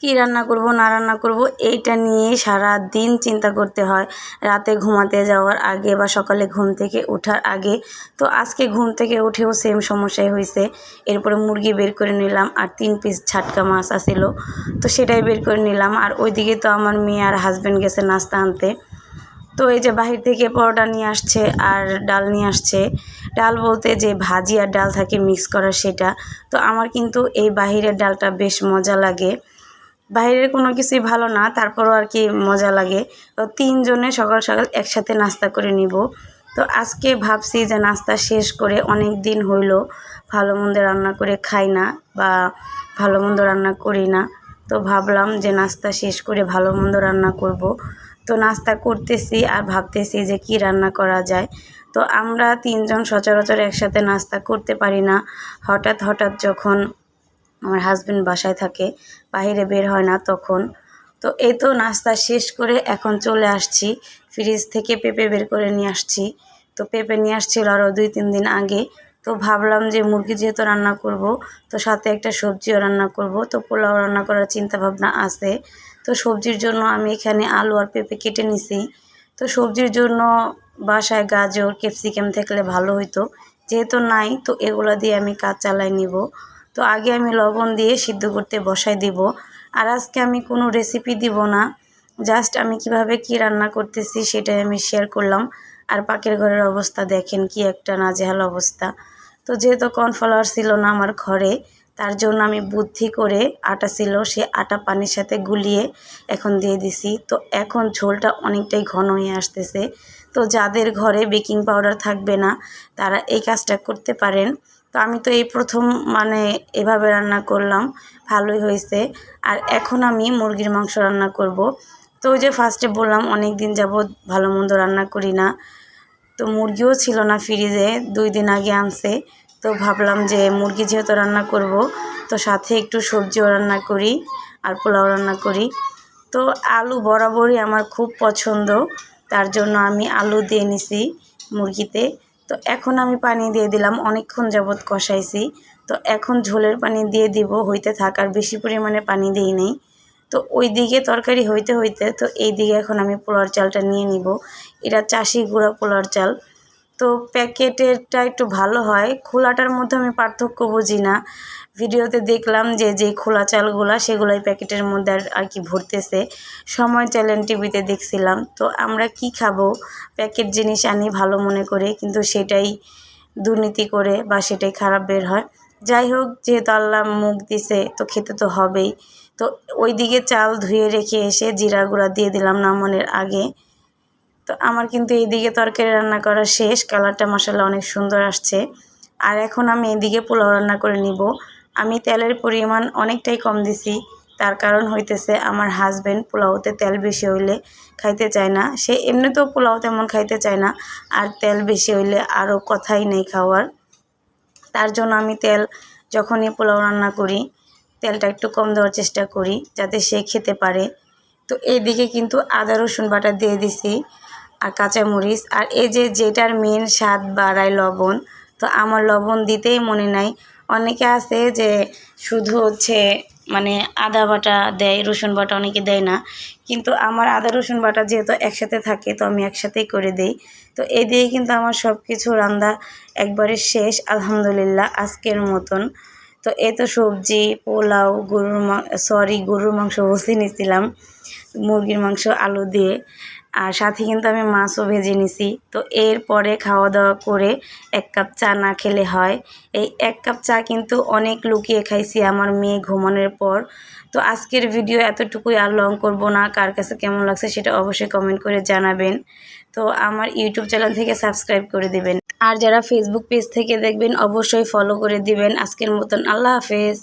কি রান্না করব না রান্না করব এইটা নিয়ে সারা দিন চিন্তা করতে হয় রাতে ঘুমাতে যাওয়ার আগে বা সকালে ঘুম থেকে ওঠার আগে। তো আজকে ঘুম থেকে উঠেও সেম সমস্যাই হয়েছে। এরপরে মুরগি বের করে নিলাম আর 3 পিস ছাটকা মাছ আছিল, তো সেটাই বের করে নিলাম। আর ওইদিকে তো আমার মেয়ে আর হাজব্যান্ড গেছে নাস্তা আনতে। তো এই যে বাহির থেকে পরোটা নিয়ে আসছে আর ডাল নিয়ে আসছে। ডাল বলতে যে ভাজি আর ডাল থাকে মিক্স করা সেটা। তো আমার কিন্তু এই বাহিরের ডালটা বেশ মজা লাগে। বাইরের কোনো কিছুই ভালো না, তারপরও আর কি মজা লাগে। তো 3 জনে সকাল সকাল একসাথে নাস্তা করে নিব। তো আজকে ভাবছি যে নাস্তা শেষ করে অনেক দিন হইল ভালো মন্দ রান্না করে খাই না বা ভালো মন্দ রান্না করি না। তো ভাবলাম যে নাস্তা শেষ করে ভালো মন্দ রান্না করব। তো নাস্তা করতেছি আর ভাবতেছি যে কি রান্না করা যায়। তো আমরা 3 জন সচরাচর একসাথে নাস্তা করতে পারি না। হঠাৎ হঠাৎ যখন আমার হাজব্যান্ড বাসায় থাকে, বাইরে বের হয় না তখন। তো এই তো নাস্তা শেষ করে এখন চলে আসছি, ফ্রিজ থেকে পেঁপে বের করে নিয়ে আসছি। তো পেঁপে নিয়ে আসছিল আরও 2-3 দিন আগে। তো ভাবলাম যে মুরগি যেহেতু রান্না করব, তো সাথে একটা সবজিও রান্না করব। তো পোলাও রান্না করার চিন্তা ভাবনা আছে। তো সবজির জন্য আমি এখানে আলু আর পেঁপে কেটে নিছি। তো সবজির জন্য বাসায় গাজর ক্যাপসিকাম থাকলে ভালো হইতো, যেহেতু নাই তো এগুলো দিয়ে আমি কাজ চালাই নিব। তো আগে আমি লবণ দিয়ে সিদ্ধ করতে বসাই দিব। আর আজকে আমি কোনো রেসিপি দিব না, জাস্ট আমি কিভাবে কি রান্না করতেছি সেটাই আমি শেয়ার করলাম। আর পাকের ঘরের অবস্থা দেখেন কি একটা নাজেহাল অবস্থা। তো যেহেতু কর্নফ্লাওয়ার ছিল না আমার ঘরে, তার জন্য আমি বুদ্ধি করে আটা ছিল সে আটা পানির সাথে গুলিয়ে এখন দিয়ে দিছি। তো এখন ঝোলটা অনেকটাই ঘন হয়ে আসতেছে। তো যাদের ঘরে বেকিং পাউডার থাকবে না তারা এই কাজটা করতে পারেন। তো আমি তো এই প্রথম এভাবে রান্না করলাম, ভালোই হয়েছে। আর এখন আমি মুরগির মাংস রান্না করব। তো ওই যে ফার্স্টে বললাম অনেক দিন যাবৎ ভালো মন্দ রান্না করি না। তো মুরগিও ছিল না ফ্রিজে, 2 দিন আগে আনছে। তো ভাবলাম যে মুরগি যেহেতু রান্না করব, তো সাথে একটু সবজিও রান্না করি আর পোলাও রান্না করি। তো আলু বরাবরই আমার খুব পছন্দ, তার জন্য আমি আলু দিয়ে নিছি মুরগিতে। তো এখন আমি পানি দিয়ে দিলাম, অনেকক্ষণ যাবৎ কষাইছি। তো এখন ঝোলের পানি দিয়ে দিব, হইতে থাক, আর বেশি পরিমাণে পানি দিই নেই। তো ওই দিকে তরকারি হইতে হইতে তো এই দিকে এখন আমি পোলাওর চালটা নিয়ে নিব। এটা চাষি গুঁড়া পোলাওর চাল। তো প্যাকেটেরটা একটু ভালো হয়, খোলাটার মধ্যে আমি পার্থক্য বুঝি না। ভিডিওতে দেখলাম যে যেই খোলা চালগুলা সেগুলোই প্যাকেটের মধ্যে আর কি ভরতেছে। সময় চ্যানেল টিভিতে দেখছিলাম। তো আমরা কি খাবো, প্যাকেট জিনিস আনি ভালো মনে করে, কিন্তু সেটাই দুর্নীতি করে বা সেটাই খারাপ বের হয়। যাই হোক, যেহেতু আল্লাহ মুখ দিছে তো খেতে তো হবেই। তো ওই দিকে চাল ধুয়ে রেখে এসে জিরা গুঁড়া দিয়ে দিলাম নামানোর আগে। তো আমার কিন্তু এইদিকে তরকারি রান্না করা শেষ, কালারটা মাশাআল্লাহ অনেক সুন্দর আসছে। আর এখন আমি এদিকে পোলাও রান্না করে নিব। আমি তেলের পরিমাণ অনেকটাই কম দিছি, তার কারণ হইতেছে আমার হাজব্যান্ড পোলাওতে তেল বেশি হইলে খাইতে চায় না। সে এমনিতেও পোলাও তেমন খাইতে চায় না, আর তেল বেশি হইলে আরও কথাই নেই খাওয়ার। তার জন্য আমি তেল যখনই পোলাও রান্না করি তেলটা একটু কম দেওয়ার চেষ্টা করি যাতে সে খেতে পারে। তো এইদিকে কিন্তু আদা রসুন বাটা দিয়ে দিছি আর কাঁচামরিচ। আর এই যে যেটার মেন স্বাদ বাড়ায় লবণ, তো আমার লবণ দিতেই মনে নাই। অনেকে আছে যে শুধু আদা বাটা দেয়, রসুন বাটা অনেকে দেয় না, কিন্তু আমার আদা রসুন বাটা যেহেতু একসাথে থাকে তো আমি একসাথেই করে দেই। তো এই দিয়ে কিন্তু আমার সব কিছু রান্না একবারে শেষ আলহামদুলিল্লাহ আজকের মতন। তো এই তো সবজি পোলাও গরুর মাংস বসে নিয়েছিলাম, মুরগির মাংস আলু দিয়ে, আর সাথে কিন্তু আমি মাছও ভেজে নিছি। তো এরপরে খাওয়া দাওয়া করে 1 কাপ চা না খেলে হয়। এই 1 কাপ চা কিন্তু অনেক লুকিয়ে খাইছি আমার মেয়ে ঘুমানোর পর। তো আজকের ভিডিও এতটুকুই, আর লং করব না। কার কাছে কেমন লাগছে সেটা অবশ্যই কমেন্ট করে জানাবেন। তো আমার ইউটিউব চ্যানেল থেকে সাবস্ক্রাইব করে দিবেন, আর যারা ফেসবুক পেজ থেকে দেখবেন অবশ্যই ফলো করে দিবেন। আজকের মতন আল্লাহ হাফেজ।